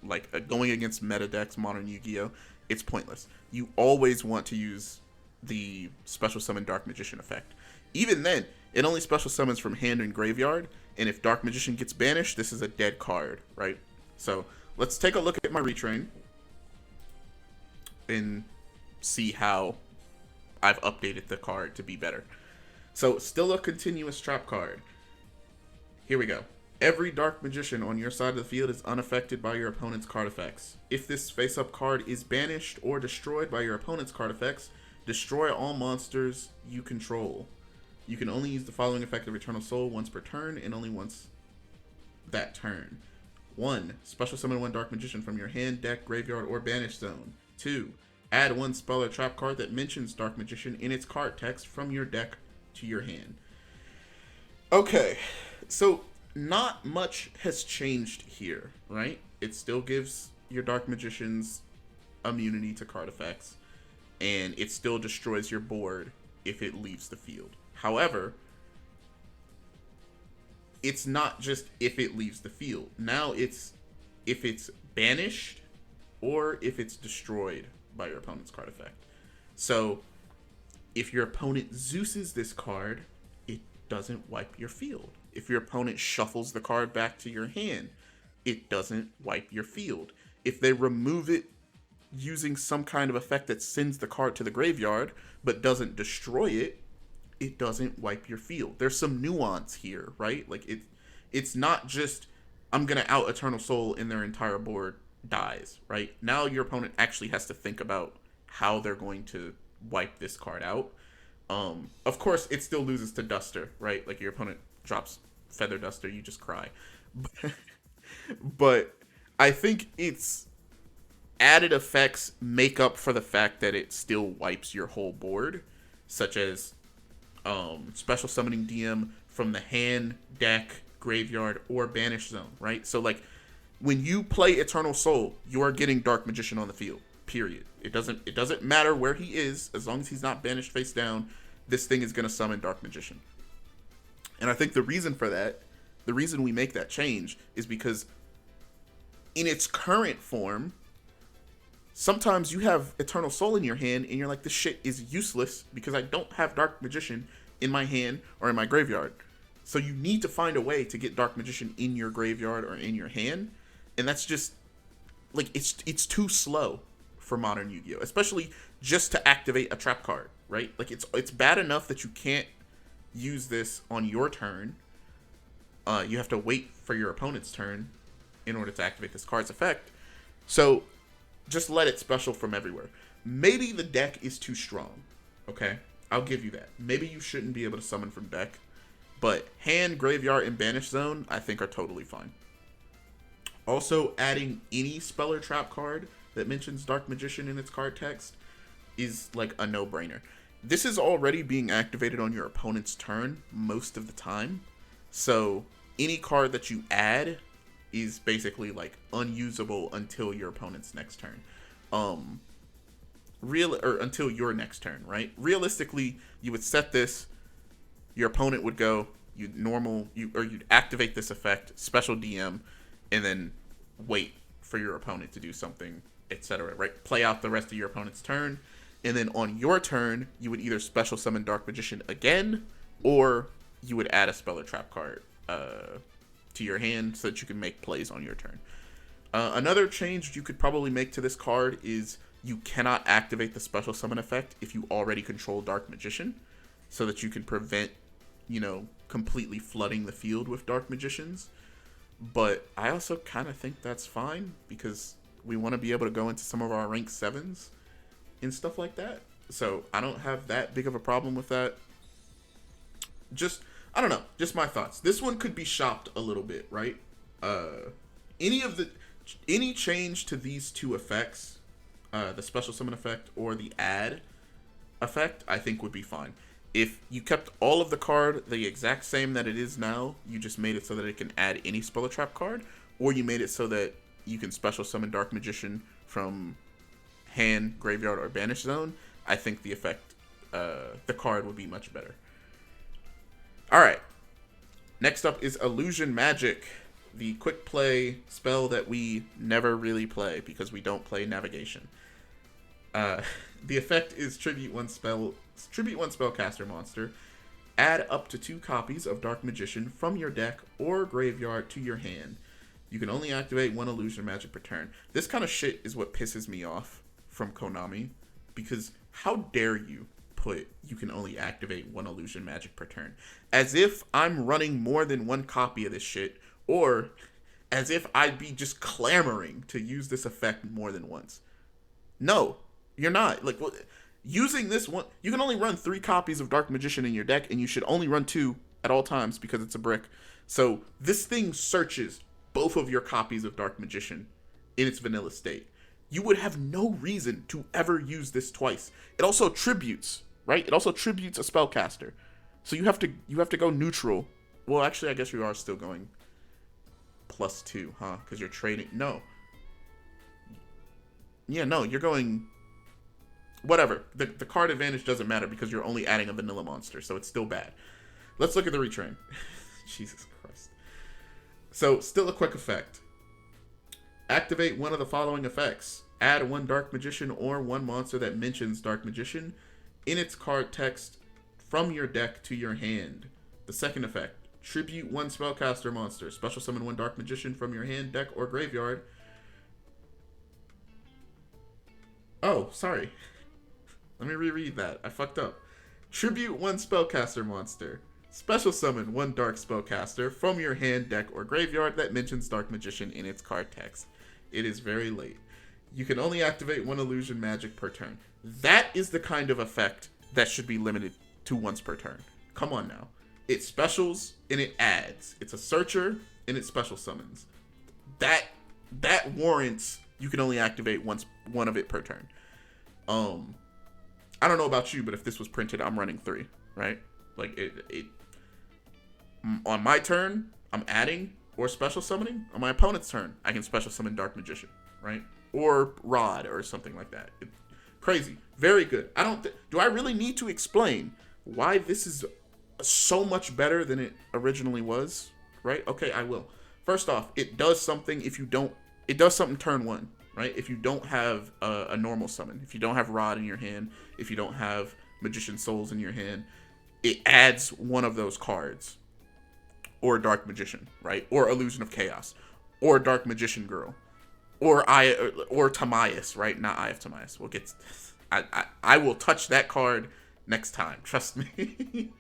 like going against meta decks, modern Yu-Gi-Oh! It's pointless. You always want to use the special summon Dark Magician effect. Even then, it only special summons from hand and graveyard, and if Dark Magician gets banished, this is a dead card, right? So let's take a look at my retrain and see how I've updated the card to be better. So still a continuous trap card. Here we go. Every Dark Magician on your side of the field is unaffected by your opponent's card effects. If this face-up card is banished or destroyed by your opponent's card effects, destroy all monsters you control. You can only use the following effect of Eternal Soul once per turn and only once that turn. 1. Special summon 1 Dark Magician from your hand, deck, graveyard, or banished zone. 2. Add 1 spell or trap card that mentions Dark Magician in its card text from your deck to your hand. Okay, so not much has changed here, right? It still gives your Dark Magicians immunity to card effects, and it still destroys your board if it leaves the field. However, it's not just if it leaves the field. Now it's if it's banished or if it's destroyed by your opponent's card effect. So if your opponent Zeus's this card, it doesn't wipe your field. If your opponent shuffles the card back to your hand, it doesn't wipe your field. If they remove it using some kind of effect that sends the card to the graveyard but doesn't destroy it, it doesn't wipe your field. There's some nuance here, right? Like it's not just I'm gonna out Eternal Soul and their entire board dies, right? Now your opponent actually has to think about how they're going to wipe this card out. Of course, it still loses to Duster, right? Like your opponent drops Feather Duster, you just cry. But I think it's added effects make up for the fact that it still wipes your whole board, such as special summoning DM from the hand, deck, graveyard, or banish zone, right? So like when you play Eternal Soul, you are getting Dark Magician on the field. Period. It doesn't matter where he is, as long as he's not banished face down, this thing is gonna summon Dark Magician. And I think the reason for that, the reason we make that change, is because in its current form, sometimes you have Eternal Soul in your hand and you're like, this shit is useless because I don't have Dark Magician in my hand or in my graveyard. So you need to find a way to get Dark Magician in your graveyard or in your hand. And that's just, like, it's too slow for modern Yu-Gi-Oh! Especially just to activate a trap card, right? Like, it's bad enough that you can't use this on your turn. You have to wait for your opponent's turn in order to activate this card's effect. So just let it special from everywhere. Maybe the deck is too strong, okay? I'll give you that. Maybe you shouldn't be able to summon from deck. But hand, graveyard, and banish zone, I think, are totally fine. Also, adding any spell or trap card that mentions Dark Magician in its card text is like a no-brainer. This is already being activated on your opponent's turn most of the time. So any card that you add is basically like unusable until your opponent's next turn. Until your next turn, right? Realistically, you would set this, your opponent would go, you'd activate this effect, special DM, and then wait for your opponent to do something, etc. Right? Play out the rest of your opponent's turn, and then on your turn, you would either special summon Dark Magician again, or you would add a spell or trap card to your hand so that you can make plays on your turn. Another change you could probably make to this card is you cannot activate the special summon effect if you already control Dark Magician, so that you can prevent, completely flooding the field with Dark Magicians. But I also kind of think that's fine because we want to be able to go into some of our rank 7s and stuff like that. So I don't have that big of a problem with that. I don't know, just my thoughts. This one could be shopped a little bit, right? Any change to these two effects, the special summon effect or the add effect, I think would be fine. If you kept all of the card the exact same that it is now, you just made it so that it can add any spell or trap card, or you made it so that you can special summon Dark Magician from hand, graveyard, or banish zone, I think the effect, the card would be much better. Alright, next up is Illusion Magic, the quick play spell that we never really play because we don't play Navigation. The effect is tribute one spellcaster monster. Add up to 2 copies of Dark Magician from your deck or graveyard to your hand. You can only activate 1 Illusion Magic per turn. This kind of shit is what pisses me off from Konami, because how dare you put you can only activate 1 Illusion Magic per turn? As if I'm running more than 1 copy of this shit, or as if I'd be just clamoring to use this effect more than once. No, you're not. Like, using this one, you can only run 3 copies of Dark Magician in your deck, and you should only run 2 at all times because it's a brick. So this thing searches both of your copies of Dark Magician in its vanilla state. You would have no reason to ever use this twice. It also tributes, right? It also tributes a spellcaster. So you have to go neutral. Well, actually, I guess you are still going +2, huh? Because you're trading. No. Yeah, no, you're going. Whatever. The card advantage doesn't matter because you're only adding a vanilla monster, so it's still bad. Let's look at the retrain. Jesus Christ. So, still a quick effect. Activate one of the following effects. Add 1 Dark Magician or 1 monster that mentions Dark Magician in its card text from your deck to your hand. The second effect. Tribute one spellcaster monster. Special summon one Dark Magician from your hand, deck, or graveyard. Oh, sorry. Let me reread that. I fucked up. Tribute one spellcaster monster. Special summon one Dark Spellcaster from your hand, deck, or graveyard that mentions Dark Magician in its card text. It is very late. You can only activate one illusion magic per turn. That is the kind of effect that should be limited to once per turn. Come on now. It specials and it adds. It's a searcher and it special summons. That warrants you can only activate one of it per turn. I don't know about you, but if this was printed, I'm running 3, right? Like it on my turn, I'm adding or special summoning. On my opponent's turn, I can special summon Dark Magician, right? Or Rod or something like that. Crazy. Very good. Do I really need to explain why this is so much better than it originally was, right? Okay, I will. First off, it does something it does something turn 1, right? If you don't have a normal summon, if you don't have Rod in your hand, if you don't have Magician Souls in your hand, it adds one of those cards. Or Dark Magician, right? Or Illusion of Chaos. Or Dark Magician Girl. Or Tamias, right? Not Eye of Tamias. We'll get I will touch that card next time. Trust me.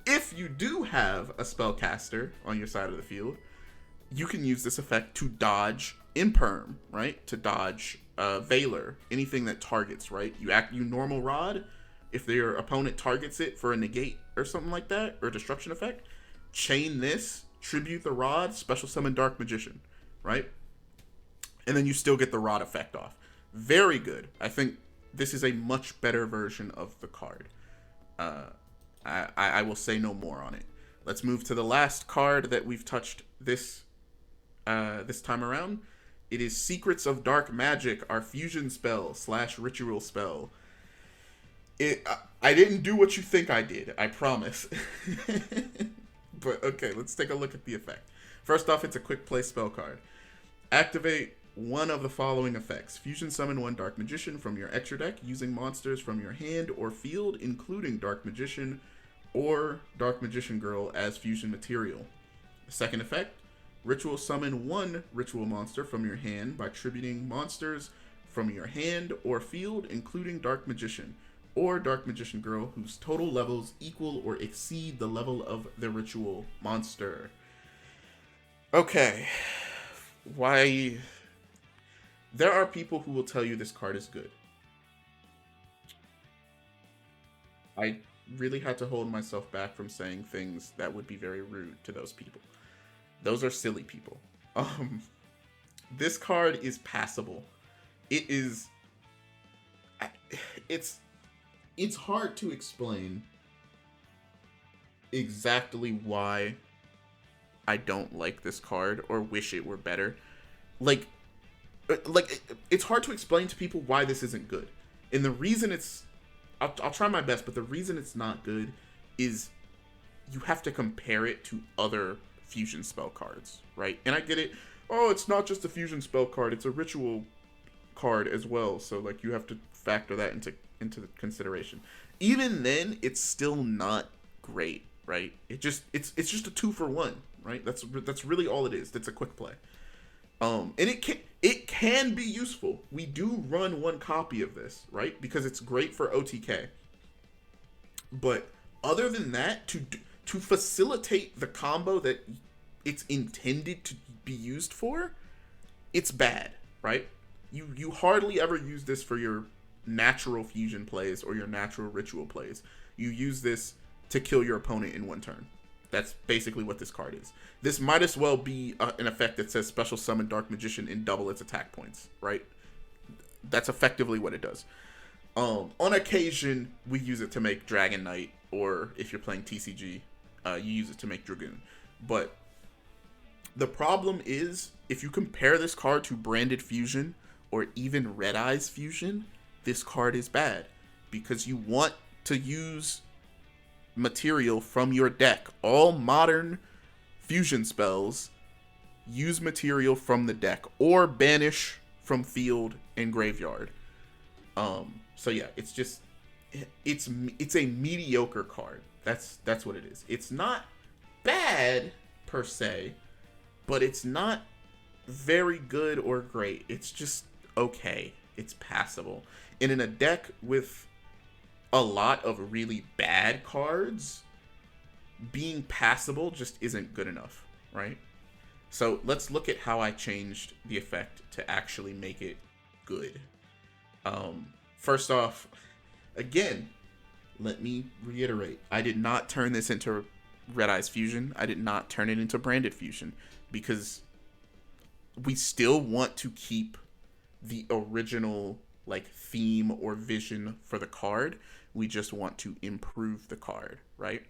If you do have a spellcaster on your side of the field, you can use this effect to dodge Imperm, right? To dodge Veiler, anything that targets, right? You normal Rod. If your opponent targets it for a negate or something like that, or a destruction effect, chain this, tribute the Rod, special summon Dark Magician, right? And then you still get the Rod effect off. Very good. I think this is a much better version of the card. I will say no more on it. Let's move to the last card that we've touched this time around. It is Secrets of Dark Magic, our fusion spell / ritual spell. I didn't do what you think I did, I promise. But okay, let's take a look at the effect. First off, it's a quick play spell card. Activate one of the following effects. Fusion summon one Dark Magician from your extra deck using monsters from your hand or field, including Dark Magician or Dark Magician Girl as fusion material. Second effect, ritual summon one ritual monster from your hand by tributing monsters from your hand or field, including Dark Magician or Dark Magician Girl, whose total levels equal or exceed the level of the ritual monster. Okay. Why? There are people who will tell you this card is good. I really had to hold myself back from saying things that would be very rude to those people. Those are silly people. This card is passable. It's hard to explain exactly why I don't like this card or wish it were better. Like it's hard to explain to people why this isn't good. And the reason I'll try my best, but the reason it's not good is you have to compare it to other fusion spell cards, right? And I get it. Oh, it's not just a fusion spell card, it's a ritual card as well. So like you have to factor that into consideration. Even then, it's still not great, right? It's just a 2-for-1, right? That's really all it is. That's a quick play. And it can be useful. We do run one copy of this, right? Because it's great for OTK. But other than that, to facilitate the combo that it's intended to be used for, it's bad, right? You hardly ever use this for your natural fusion plays or your natural ritual plays. You use this to kill your opponent in one turn. That's basically what this card is. This might as well be an effect that says special summon Dark Magician and double its attack points, right? That's effectively what it does. On occasion, we use it to make Dragon Knight, or if you're playing TCG, you use it to make Dragoon. But the problem is, if you compare this card to Branded Fusion or even Red Eyes Fusion, this card is bad because you want to use material from your deck. All modern fusion spells use material from the deck or banish from field and graveyard. So yeah, it's a mediocre card. That's what it is. It's not bad per se, but it's not very good or great. It's just okay. It's passable. And in a deck with a lot of really bad cards, being passable just isn't good enough, right? So let's look at how I changed the effect to actually make it good. First off, again, let me reiterate, I did not turn this into Red Eyes Fusion. I did not turn it into Branded Fusion because we still want to keep the original like theme or vision for the card. We just want to improve the card, right?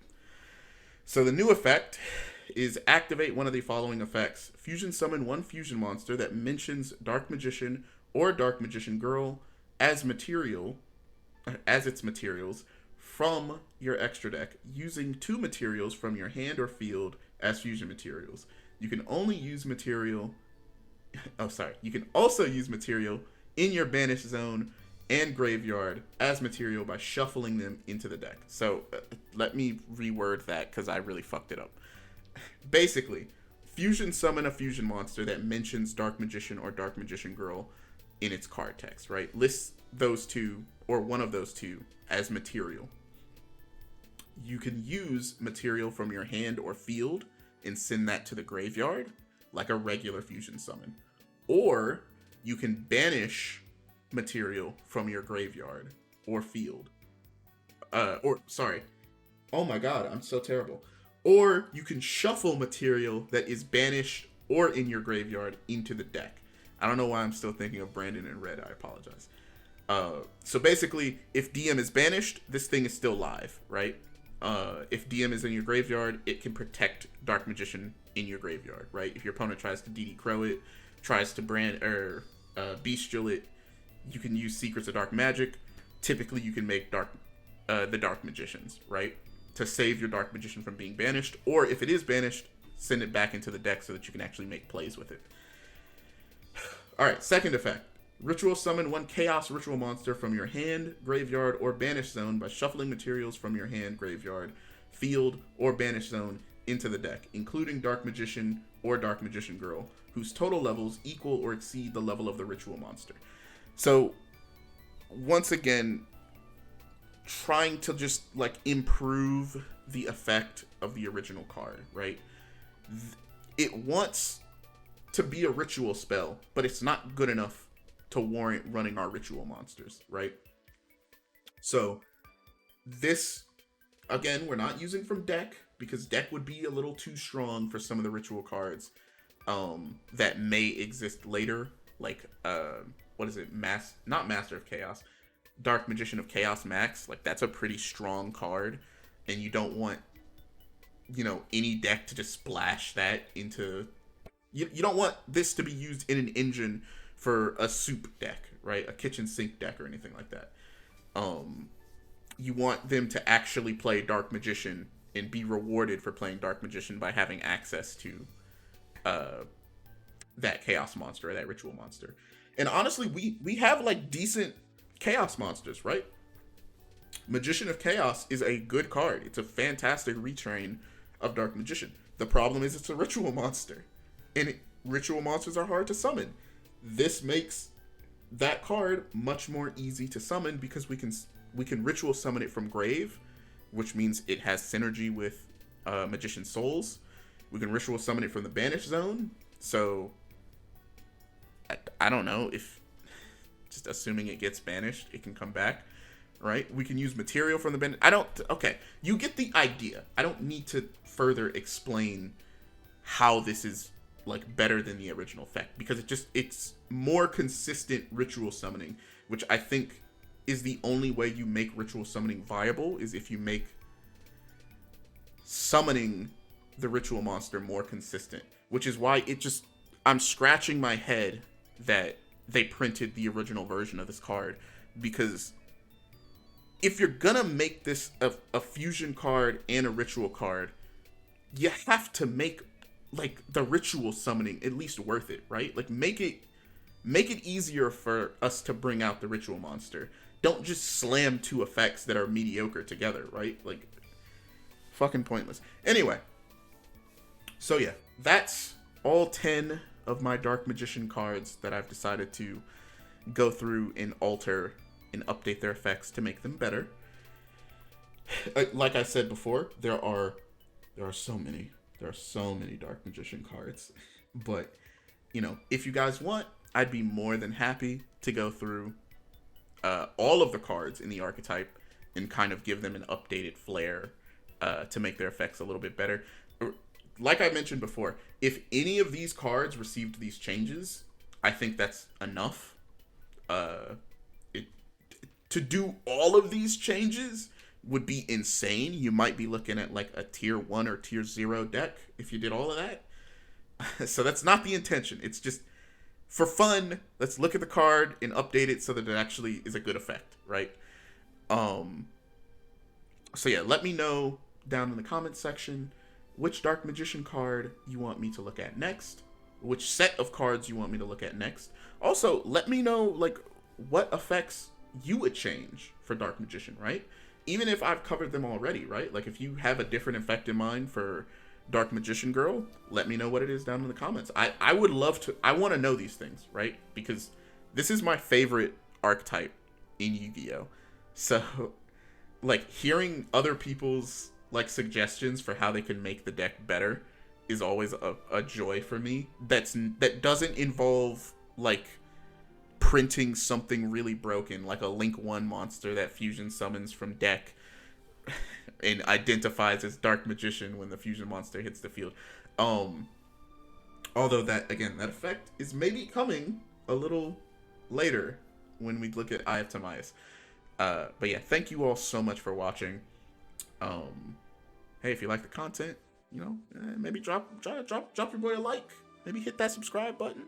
So the new effect is activate one of the following effects. Fusion summon one fusion monster that mentions Dark Magician or Dark Magician Girl as its materials from your extra deck using 2 materials from your hand or field as fusion materials. You can only use material you can also use material in your banish zone and graveyard as material by shuffling them into the deck. So let me reword that because I really fucked it up. Basically, fusion summon a fusion monster that mentions Dark Magician or Dark Magician Girl in its card text, right? List those 2 or one of those 2 as material. You can use material from your hand or field and send that to the graveyard like a regular fusion summon. Or you can banish material from your graveyard or field. Oh my god, I'm so terrible. Or you can shuffle material that is banished or in your graveyard into the deck. I don't know why I'm still thinking of Brandon in red. I apologize. So basically, if DM is banished, this thing is still live, right? If DM is in your graveyard, it can protect Dark Magician in your graveyard, right? If your opponent tries to DD Crow it, tries to bestial it, you can use Secrets of Dark Magic. Typically, you can make the Dark Magicians, right? To save your Dark Magician from being banished. Or if it is banished, send it back into the deck so that you can actually make plays with it. Alright, second effect. Ritual summon one Chaos Ritual monster from your hand, graveyard, or banish zone by shuffling materials from your hand, graveyard, field, or banish zone into the deck, including Dark Magician or Dark Magician Girl, whose total levels equal or exceed the level of the ritual monster. So, once again, trying to just like improve the effect of the original card, right? It wants to be a ritual spell, but it's not good enough to warrant running our ritual monsters, right? So this, again, we're not using from deck because deck would be a little too strong for some of the ritual cards that may exist later, like what is it? Not Master of Chaos, Dark Magician of Chaos Max. Like that's a pretty strong card, and you don't want, any deck to just splash that into. You don't want this to be used in an engine for a soup deck, right? A kitchen sink deck or anything like that. You want them to actually play Dark Magician and be rewarded for playing Dark Magician by having access to that Chaos monster or that Ritual monster. And honestly, we have like decent Chaos monsters, right? Magician of Chaos is a good card. It's a fantastic retrain of Dark Magician. The problem is it's a Ritual monster. And Ritual monsters are hard to summon. This makes that card much more easy to summon because we can Ritual summon it from grave, which means it has synergy with Magician Souls. We can Ritual summon it from the Banish Zone. So I don't know, if just assuming it gets banished, it can come back, right? We can use material from the banish. Okay, you get the idea. I don't need to further explain how this is like better than the original effect because it's more consistent ritual summoning, which I think is the only way you make ritual summoning viable, is if you make summoning the ritual monster more consistent, which is why I'm scratching my head that they printed the original version of this card, because if you're gonna make this a fusion card and a ritual card, you have to make like the ritual summoning at least worth it, right? Like make it easier for us to bring out the ritual monster. Don't just slam 2 effects that are mediocre together, right? Like fucking pointless. Anyway, So yeah, that's all 10 of my Dark Magician cards that I've decided to go through and alter and update their effects to make them better. Like I said before, there are so many. There are so many Dark Magician cards. But, if you guys want, I'd be more than happy to go through all of the cards in the archetype and kind of give them an updated flair to make their effects a little bit better. Like I mentioned before, if any of these cards received these changes, I think that's enough. Uh, it, to do all of these changes would be insane. You might be looking at like a tier 1 or tier 0 deck if you did all of that. So that's not the intention. It's just for fun. Let's look at the card and update it so that it actually is a good effect, right? Um so yeah, let me know down in the comments section which Dark Magician card you want me to look at next, which set of cards you want me to look at next. Also, let me know like what effects you would change for Dark Magician, right? Even if I've covered them already, right? Like if you have a different effect in mind for Dark Magician Girl, let me know what it is down in the comments. I would love to, I want to know these things, right? Because this is my favorite archetype in Yu-Gi-Oh! So, like, hearing other people's, like, suggestions for how they can make the deck better is always a joy for me. That doesn't involve, like, printing something really broken, like a Link 1 monster that fusion summons from deck and identifies as Dark Magician when the fusion monster hits the field. Um, Although that again, that effect is maybe coming a little later when we look at Eye of Timaeus. But yeah, thank you all so much for watching. Hey, if you like the content, maybe drop your boy a like. Maybe hit that subscribe button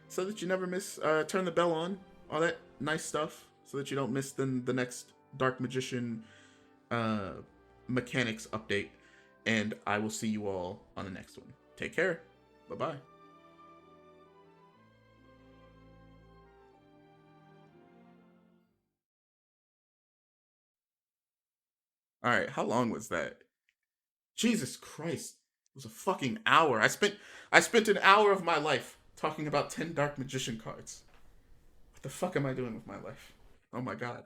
so that you never miss. Turn the bell on, all that nice stuff, so that you don't miss the next Dark Magician uh, mechanics update. And I will see you all on the next one. Take care. Bye bye. All right, how long was that? Jesus Christ, it was a fucking hour. I spent an hour of my life talking about 10 Dark Magician cards. What the fuck am I doing with my life? Oh my god.